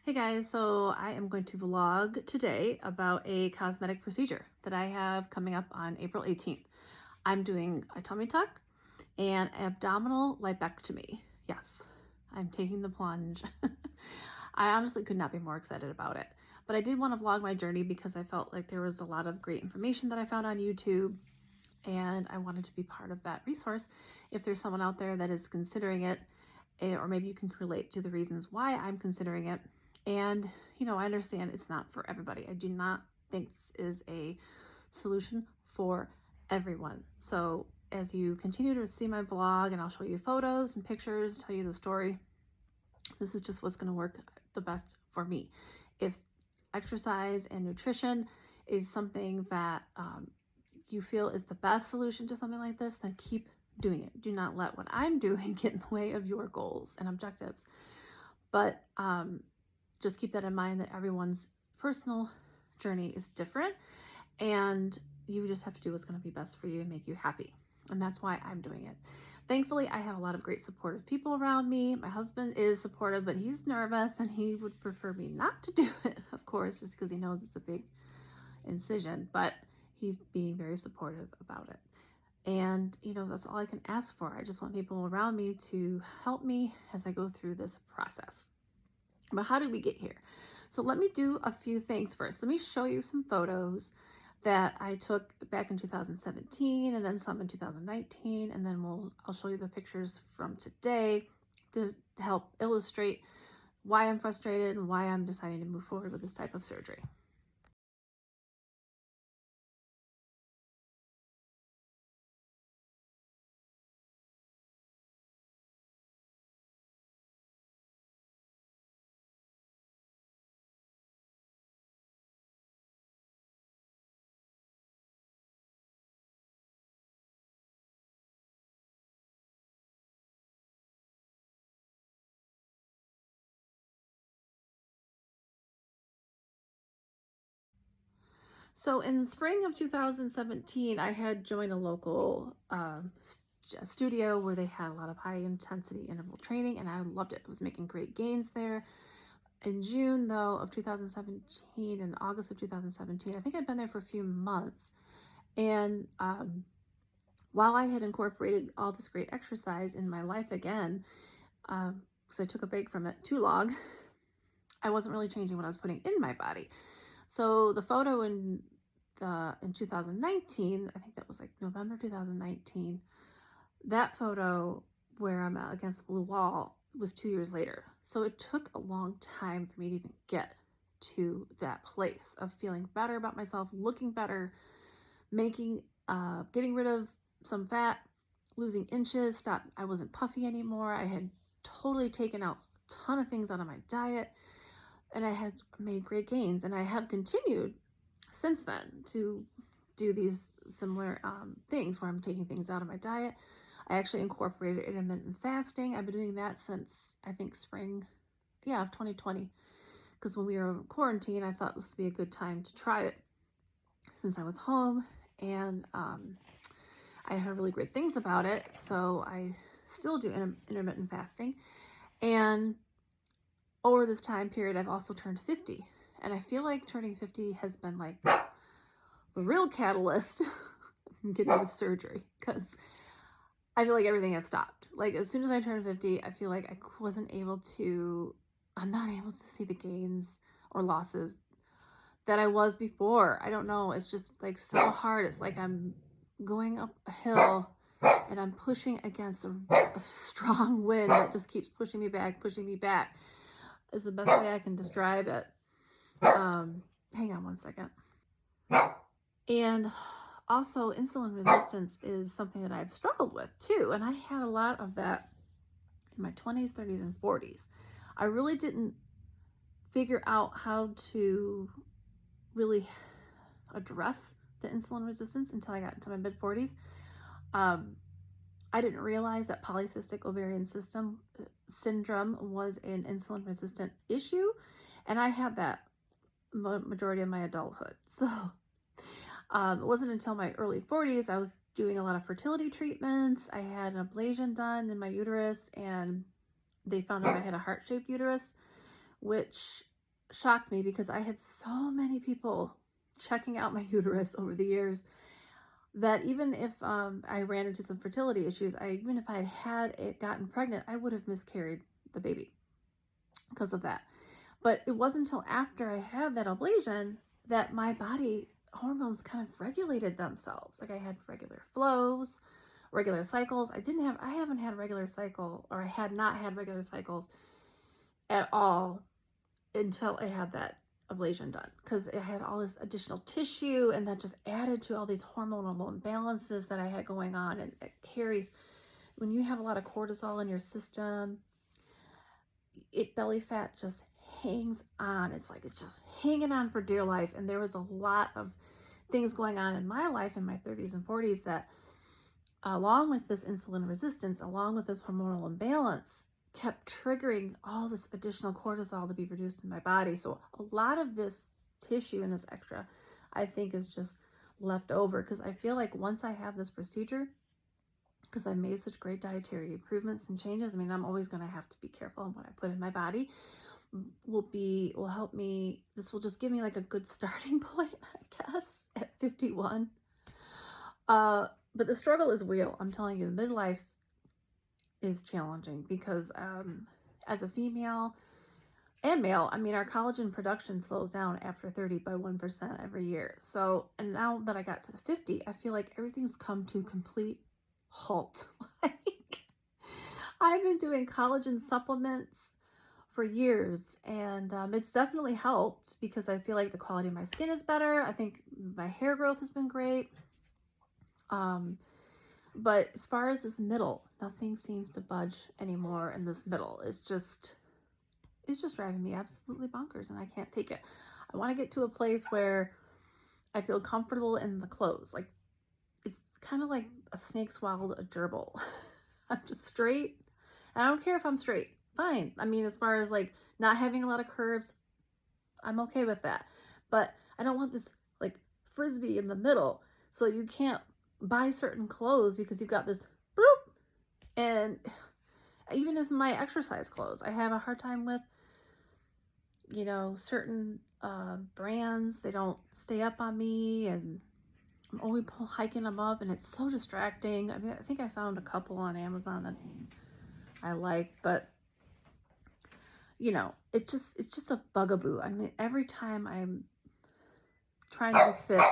Hey guys, so I am going to vlog today about a cosmetic procedure that I have coming up on April 18th. I'm doing a tummy tuck and abdominal lipectomy. Yes, I'm taking the plunge. I honestly could not be more excited about it. But I did want to vlog my journey because I felt like there was a lot of great information that I found on YouTube, and I wanted to be part of that resource. If there's someone out there that is considering it, or maybe you can relate to the reasons why I'm considering it. And, I understand it's not for everybody. I do not think this is a solution for everyone. So as you continue to see my vlog, and I'll show you photos and pictures, tell you the story, this is just what's going to work the best for me. If exercise and nutrition is something that you feel is the best solution to something like this, then keep doing it. Do not let what I'm doing get in the way of your goals and objectives. But just keep that in mind, that everyone's personal journey is different, and you just have to do what's going to be best for you and make you happy. And that's why I'm doing it. Thankfully, I have a lot of great supportive people around me. My husband is supportive, but he's nervous and he would prefer me not to do it, of course, just because he knows it's a big incision, but he's being very supportive about it. And, that's all I can ask for. I just want people around me to help me as I go through this process. But how did we get here? So let me do a few things first. Let me show you some photos that I took back in 2017 and then some in 2019. And then I'll show you the pictures from today to help illustrate why I'm frustrated and why I'm deciding to move forward with this type of surgery. So in the spring of 2017, I had joined a local studio where they had a lot of high intensity interval training, and I loved it. I was making great gains there. In June, though, of 2017 and August of 2017, I think I'd been there for a few months. And while I had incorporated all this great exercise in my life again, because I took a break from it too long, I wasn't really changing what I was putting in my body. So the photo in 2019, I think that was like November 2019, that photo where I'm against the blue wall was 2 years later. So it took a long time for me to even get to that place of feeling better about myself, looking better, getting rid of some fat, losing inches, I wasn't puffy anymore. I had totally taken out a ton of things out of my diet, and I had made great gains, and I have continued since then to do these similar things where I'm taking things out of my diet. I actually incorporated intermittent fasting. I've been doing that since, I think, spring, of 2020. Because when we were in quarantine, I thought this would be a good time to try it since I was home. And I heard really great things about it. So I still do intermittent fasting. And over this time period, I've also turned 50. And I feel like turning 50 has been like the real catalyst from getting the surgery, because I feel like everything has stopped. Like as soon as I turned 50, I feel like I'm not able to see the gains or losses that I was before. I don't know. It's just like so hard. It's like I'm going up a hill and I'm pushing against a strong wind that just keeps pushing me back, is the best way I can describe it. Hang on one second. And also, insulin resistance is something that I've struggled with too. And I had a lot of that in my 20s, 30s, and 40s. I really didn't figure out how to really address the insulin resistance until I got into my mid 40s. I didn't realize that polycystic ovarian syndrome was an insulin resistant issue, and I had that majority of my adulthood. So it wasn't until my early 40s I was doing a lot of fertility treatments. I had an ablation done in my uterus, and they found out I had a heart-shaped uterus, which shocked me because I had so many people checking out my uterus over the years that even if I ran into some fertility issues, even if I had gotten pregnant, I would have miscarried the baby because of that. But it wasn't until after I had that ablation that my body hormones kind of regulated themselves. Like I had regular flows, regular cycles. I haven't had a regular cycle, or I had not had regular cycles at all until I had that ablation done, because it had all this additional tissue, and that just added to all these hormonal imbalances that I had going on. And it carries, when you have a lot of cortisol in your system, belly fat just hangs on. It's like it's just hanging on for dear life. And there was a lot of things going on in my life in my 30s and 40s that, along with this insulin resistance, along with this hormonal imbalance, kept triggering all this additional cortisol to be produced in my body. So a lot of this tissue and this extra, I think, is just left over, because I feel like once I have this procedure, because I made such great dietary improvements and changes, I mean, I'm always going to have to be careful on what I put in my body, will help me. This will just give me like a good starting point, I guess, at 51. But the struggle is real. I'm telling you, the midlife is challenging because as a female and male, I mean, our collagen production slows down after 30 by 1% every year. So, and now that I got to the 50, I feel like everything's come to complete halt. Like, I've been doing collagen supplements for years, and it's definitely helped because I feel like the quality of my skin is better. I think my hair growth has been great. But as far as this middle, nothing seems to budge anymore in this middle. It's just driving me absolutely bonkers, and I can't take it. I want to get to a place where I feel comfortable in the clothes. Like, it's kind of like a snake swallowed a gerbil. I'm just straight. I don't care if I'm straight. Fine. I mean, as far as like not having a lot of curves, I'm okay with that. But I don't want this like frisbee in the middle. So you can't buy certain clothes because you've got this bloop. And even if my exercise clothes, I have a hard time with, certain brands. They don't stay up on me, and I'm always hiking them up, and it's so distracting. I mean, I think I found a couple on Amazon that I like, but it's just a bugaboo. I mean, every time I'm trying to be fit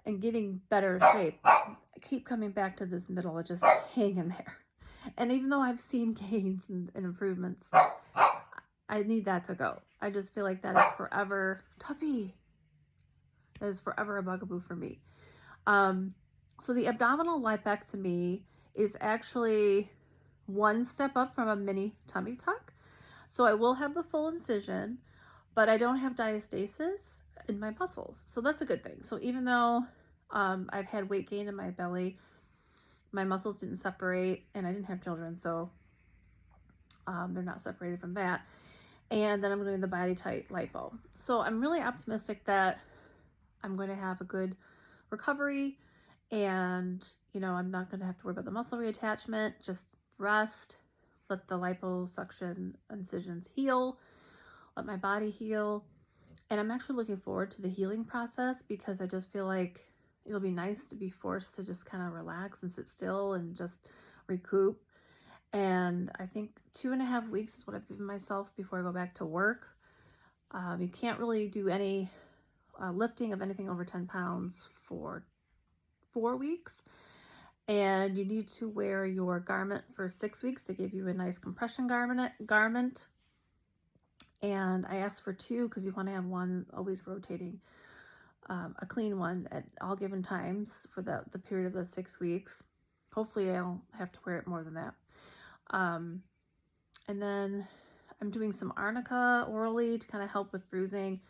and getting better shape, I keep coming back to this middle. It's just hanging there. And even though I've seen gains and improvements, I need that to go. I just feel like that is forever, Tuppy, that is forever a bugaboo for me. So the abdominal lipectomy is actually one step up from a mini tummy tuck. So I will have the full incision, but I don't have diastasis in my muscles. So that's a good thing. So even though I've had weight gain in my belly, my muscles didn't separate, and I didn't have children, so they're not separated from that. And then I'm doing the BodyTite lipo. So I'm really optimistic that I'm going to have a good recovery, and I'm not going to have to worry about the muscle reattachment. Just rest, let the liposuction incisions heal, let my body heal. And I'm actually looking forward to the healing process, because I just feel like it'll be nice to be forced to just kind of relax and sit still and just recoup. And I think 2.5 weeks is what I've given myself before I go back to work. You can't really do any lifting of anything over 10 pounds for 4 weeks. And you need to wear your garment for 6 weeks. They give you a nice compression garment. And I asked for 2 because you want to have one always rotating, a clean one at all given times for the period of the 6 weeks. Hopefully I'll have to wear it more than that. And then I'm doing some arnica orally to kind of help with bruising.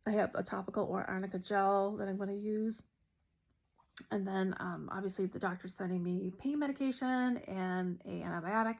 I have a topical or arnica gel that I'm going to use. And then obviously the doctor's sending me pain medication and an antibiotic.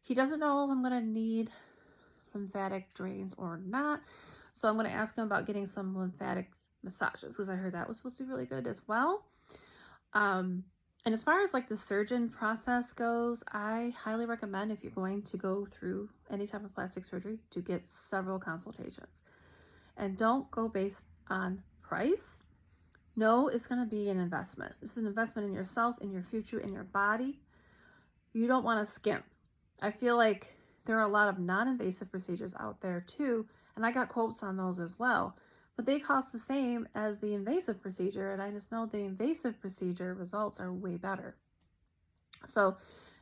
He doesn't know if I'm going to need lymphatic drains or not. So I'm going to ask him about getting some lymphatic massages, because I heard that was supposed to be really good as well. And as far as like the surgeon process goes, I highly recommend, if you're going to go through any type of plastic surgery, to get several consultations. And don't go based on price. No, it's going to be an investment. This is an investment in yourself, in your future, in your body. You don't want to skimp. I feel like there are a lot of non-invasive procedures out there too, and I got quotes on those as well, but they cost the same as the invasive procedure, and I just know the invasive procedure results are way better. So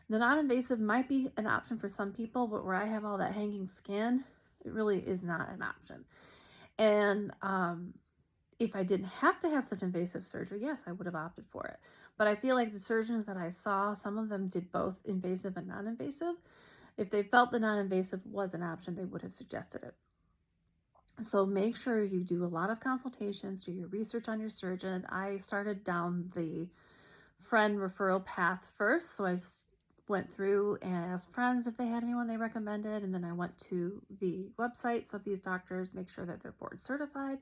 the non-invasive might be an option for some people, but where I have all that hanging skin, it really is not an option. And if I didn't have to have such invasive surgery, yes, I would have opted for it. But I feel like the surgeons that I saw, some of them did both invasive and non-invasive. If they felt the non-invasive was an option, they would have suggested it. So make sure you do a lot of consultations, do your research on your surgeon. I started down the friend referral path first. So I went through and asked friends if they had anyone they recommended. And then I went to the websites of these doctors, make sure that they're board certified.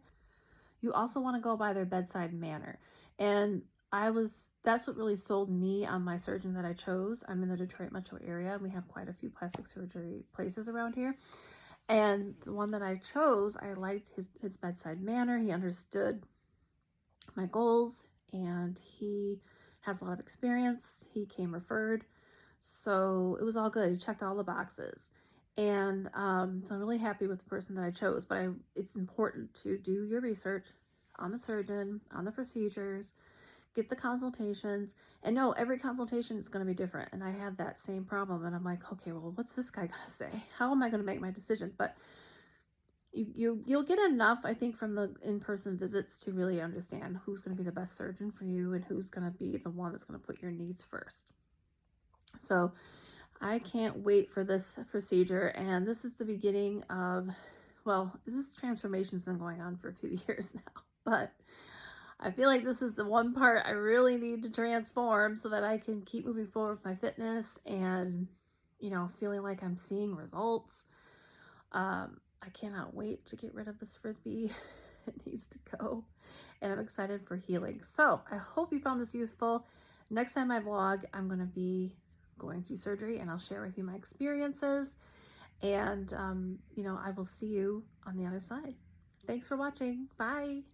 You also want to go by their bedside manner. And that's what really sold me on my surgeon that I chose. I'm in the Detroit metro area. We have quite a few plastic surgery places around here. And the one that I chose, I liked his bedside manner. He understood my goals, and he has a lot of experience. He came referred. So it was all good. He checked all the boxes. And so I'm really happy with the person that I chose, but it's important to do your research on the surgeon, on the procedures, get the consultations, and no, every consultation is going to be different. And I have that same problem, and I'm like, okay, well, what's this guy going to say? How am I going to make my decision? But you'll get enough, I think, from the in-person visits to really understand who's going to be the best surgeon for you and who's going to be the one that's going to put your needs first. So I can't wait for this procedure, and this is the beginning of, well, this transformation's been going on for a few years now, but I feel like this is the one part I really need to transform so that I can keep moving forward with my fitness and, feeling like I'm seeing results. I cannot wait to get rid of this Frisbee. It needs to go, and I'm excited for healing. So I hope you found this useful. Next time I vlog, I'm going to be going through surgery, and I'll share with you my experiences, and I will see you on the other side. Thanks for watching. Bye.